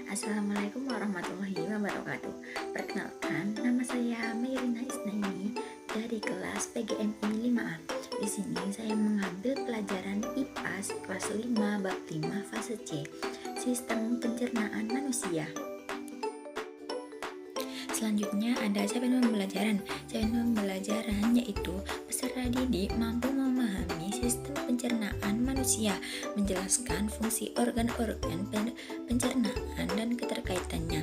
Assalamualaikum warahmatullahi wabarakatuh. Perkenalkan, nama saya Mayrina Isnaini dari kelas PGMI 5A. Di sini saya mengambil pelajaran IPA kelas 5 bab 5 fase C, Sistem Pencernaan Manusia. Selanjutnya ada capaian pembelajaran. Capaian pembelajaran yaitu peserta didik mampu memahami sistem pencernaan manusia, menjelaskan fungsi organ-organ pencernaan dan keterkaitannya.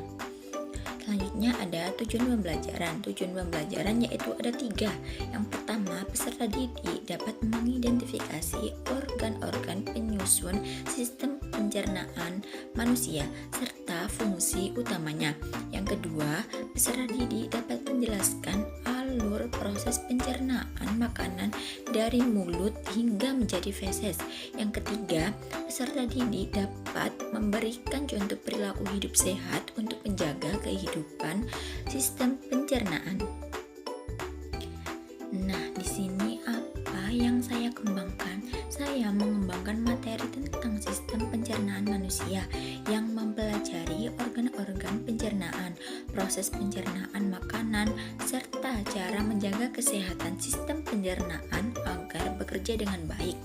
Selanjutnya ada tujuan pembelajaran. Tujuan pembelajaran yaitu ada 3. Yang pertama, peserta didik dapat mengidentifikasi organ-organ penyusun sistem pencernaan manusia serta fungsi utamanya. Yang kedua, peserta didik dapat menjelaskan alur proses pencernaan makanan dari mulut hingga menjadi feses. Yang ketiga, peserta didik dapat memberikan contoh perilaku hidup sehat untuk menjaga kehidupan sistem pencernaan. Nah, di sini apa yang saya kembangkan? Saya mengembangkan materi tentang sistem pencernaan manusia yang mempelajari organ-organ pencernaan, proses pencernaan makanan, serta cara menjaga kesehatan sistem pencernaan agar bekerja dengan baik.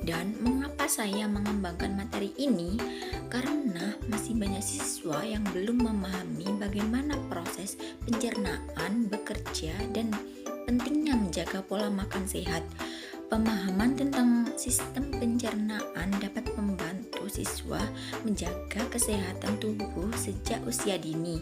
Dan mengapa saya mengembangkan materi ini? Karena masih banyak siswa yang belum memahami bagaimana proses pencernaan bekerja dan pentingnya menjaga pola makan sehat. Pemahaman tentang sistem pencernaan dapat membantu siswa menjaga kesehatan tubuh sejak usia dini.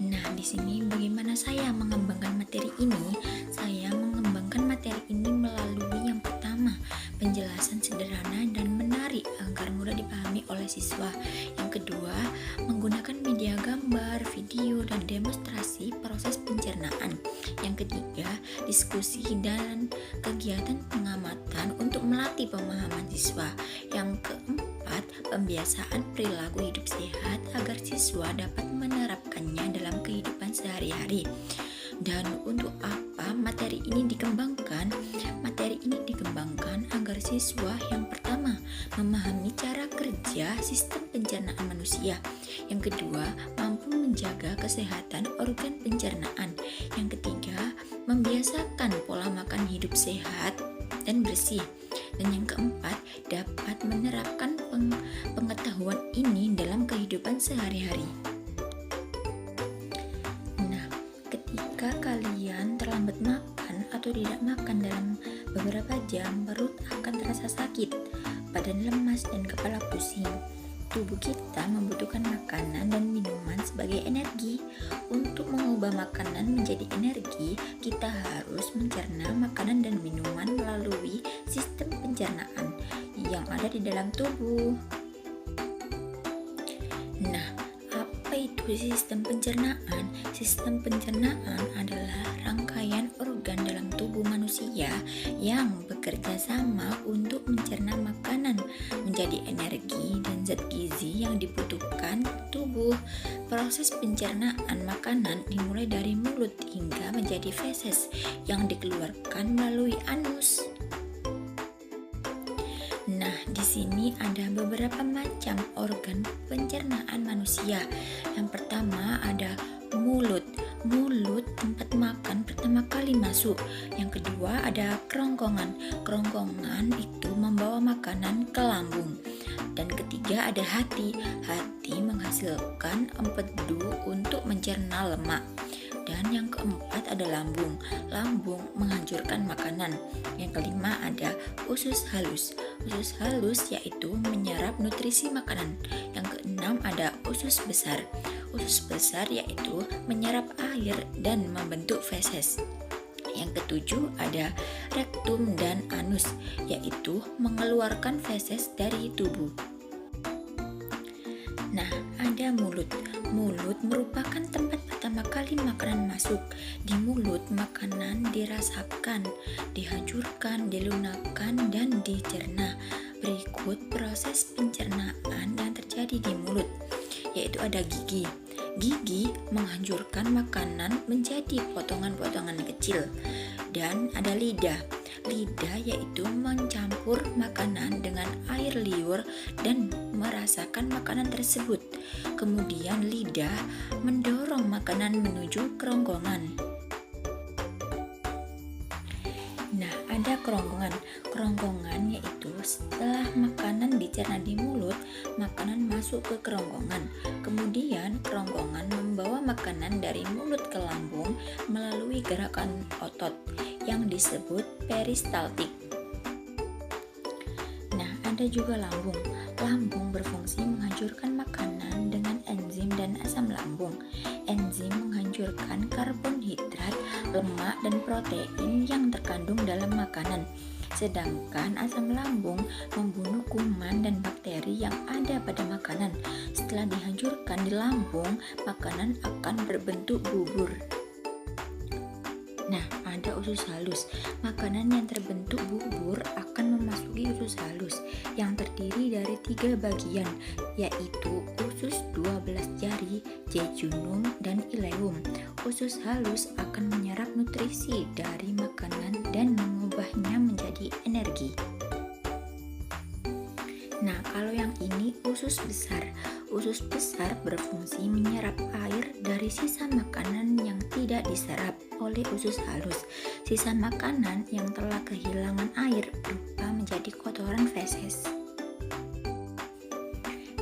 Nah, di sini bagaimana saya mengembangkan materi ini? Saya mengembangkan materi ini melalui yang pertama, penjelasan sederhana dan menarik agar mudah dipahami oleh siswa. Yang kedua, menggunakan media gambar, video, dan demonstrasi proses pencernaan. Yang ketiga, diskusi dan kegiatan pengamatan untuk melatih pemahaman siswa. Yang keempat, pembiasaan perilaku hidup sehat agar siswa dapat menerapkannya dalam kehidupan sehari-hari. Dan untuk apa materi ini dikembangkan? Materi ini dikembangkan agar siswa yang pertama memahami cara kerja sistem pencernaan manusia. Yang kedua, mampu menjaga kesehatan organ pencernaan. Yang ketiga, membiasakan pola makan hidup sehat dan bersih. Dan yang keempat, dapat menerapkan pengetahuan ini dalam kehidupan sehari-hari. Jika kalian terlambat makan atau tidak makan dalam beberapa jam, perut akan terasa sakit, badan lemas, dan kepala pusing. Tubuh kita membutuhkan makanan dan minuman sebagai energi. Untuk mengubah makanan menjadi energi, kita harus mencerna makanan dan minuman melalui sistem pencernaan yang ada di dalam tubuh. Nah, apa itu sistem pencernaan? Sistem pencernaan adalah rangkaian organ dalam tubuh manusia yang bekerja sama untuk mencerna makanan menjadi energi dan zat gizi yang dibutuhkan tubuh. Proses pencernaan makanan dimulai dari mulut hingga menjadi feses yang dikeluarkan melalui anus. Nah, di sini ada beberapa macam organ pencernaan manusia. Yang pertama ada mulut. Mulut tempat makan pertama kali masuk. Yang kedua ada kerongkongan. Kerongkongan itu membawa makanan ke lambung. Dan ketiga ada hati. Hati menghasilkan empedu untuk mencerna lemak. Dan yang keempat ada lambung. Lambung menghancurkan makanan. Yang kelima ada usus halus. Usus halus yaitu menyerap nutrisi makanan. Yang keenam ada usus besar. Usus besar yaitu menyerap air dan membentuk feses. Yang ketujuh ada rektum dan anus, yaitu mengeluarkan feses dari tubuh. Nah, ada mulut. Mulut merupakan tempat pertama kali makanan masuk. Di mulut, makanan dirasakan, dihancurkan, dilunakkan, dan dicerna. Berikut proses pencernaan yang terjadi di mulut, yaitu ada gigi. Gigi menghancurkan makanan menjadi potongan-potongan kecil. Dan ada lidah. Lidah yaitu mencampur makanan dengan air liur dan merasakan makanan tersebut. Kemudian lidah mendorong makanan menuju kerongkongan. Nah, ada kerongkongan. Kerongkongan yaitu setelah makanan dicerna di mulut, makanan masuk ke kerongkongan. Kemudian kerongkongan membawa makanan dari mulut ke lambung melalui gerakan otot yang disebut peristaltik. Nah, ada juga lambung. Lambung berfungsi menghancurkan makanan dengan enzim dan asam lambung. Enzim menghancurkan karbohidrat, lemak, dan protein yang terkandung dalam makanan. Sedangkan asam lambung membunuh kuman dan bakteri yang ada pada makanan. Setelah dihancurkan di lambung, makanan akan berbentuk bubur. Nah, ada usus halus. Makanan yang terbentuk bubur akan memasuki usus halus yang terdiri dari 3 bagian, yaitu usus 12 jari, jejunum, dan ileum. Usus halus akan menyerap nutrisi dari makanan dan mengubahnya menjadi energi. Nah, kalau yang ini usus besar. Usus besar berfungsi menyerap air dari sisa makanan yang tidak diserap oleh usus halus. Sisa makanan yang telah kehilangan air berubah menjadi kotoran feses.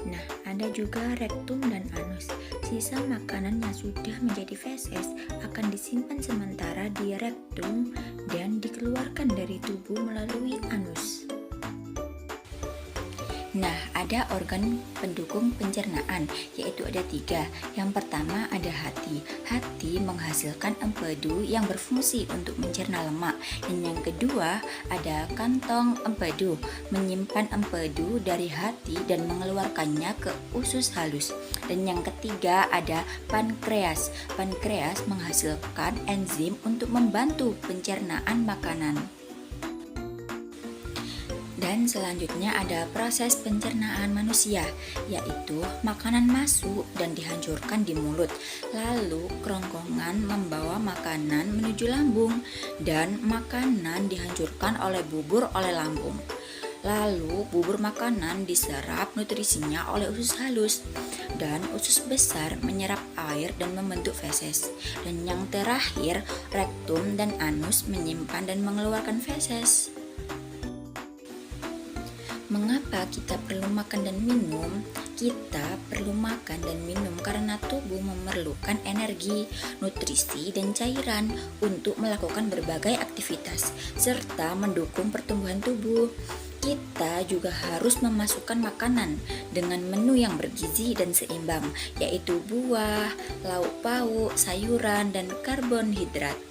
Nah, ada juga rektum dan anus. Sisa makanan yang sudah menjadi feses akan disimpan sementara di rektum dan dikeluarkan dari tubuh melalui anus. Nah, ada organ pendukung pencernaan, yaitu ada 3. Yang pertama ada hati. Hati menghasilkan empedu yang berfungsi untuk mencerna lemak. Dan yang kedua ada kantong empedu, menyimpan empedu dari hati dan mengeluarkannya ke usus halus. Dan yang ketiga ada pankreas. Pankreas menghasilkan enzim untuk membantu pencernaan makanan. Dan selanjutnya ada proses pencernaan manusia, yaitu makanan masuk dan dihancurkan di mulut. Lalu kerongkongan membawa makanan menuju lambung dan makanan dihancurkan oleh bubur oleh lambung. Lalu bubur makanan diserap nutrisinya oleh usus halus dan usus besar menyerap air dan membentuk feses. Dan yang terakhir, rektum dan anus menyimpan dan mengeluarkan feses. Mengapa kita perlu makan dan minum? Kita perlu makan dan minum karena tubuh memerlukan energi, nutrisi, dan cairan untuk melakukan berbagai aktivitas serta mendukung pertumbuhan tubuh. Kita juga harus memasukkan makanan dengan menu yang bergizi dan seimbang, yaitu buah, lauk pauk, sayuran, dan karbohidrat.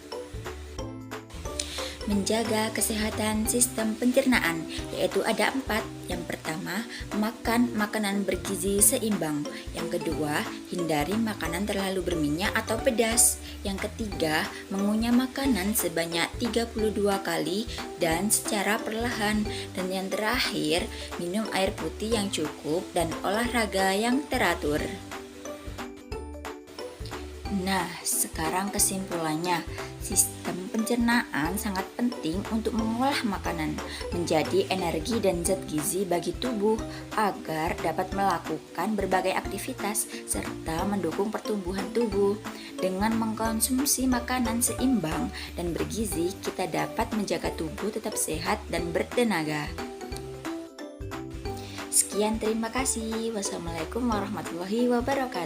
Menjaga kesehatan sistem pencernaan, yaitu ada 4. Yang pertama, makan makanan bergizi seimbang. Yang kedua, hindari makanan terlalu berminyak atau pedas. Yang ketiga, mengunyah makanan sebanyak 32 kali dan secara perlahan. Dan yang terakhir, minum air putih yang cukup dan olahraga yang teratur. Nah, sekarang kesimpulannya, sistem pencernaan sangat penting untuk mengolah makanan menjadi energi dan zat gizi bagi tubuh agar dapat melakukan berbagai aktivitas serta mendukung pertumbuhan tubuh. Dengan mengkonsumsi makanan seimbang dan bergizi, kita dapat menjaga tubuh tetap sehat dan bertenaga. Sekian, terima kasih. Wassalamualaikum warahmatullahi wabarakatuh.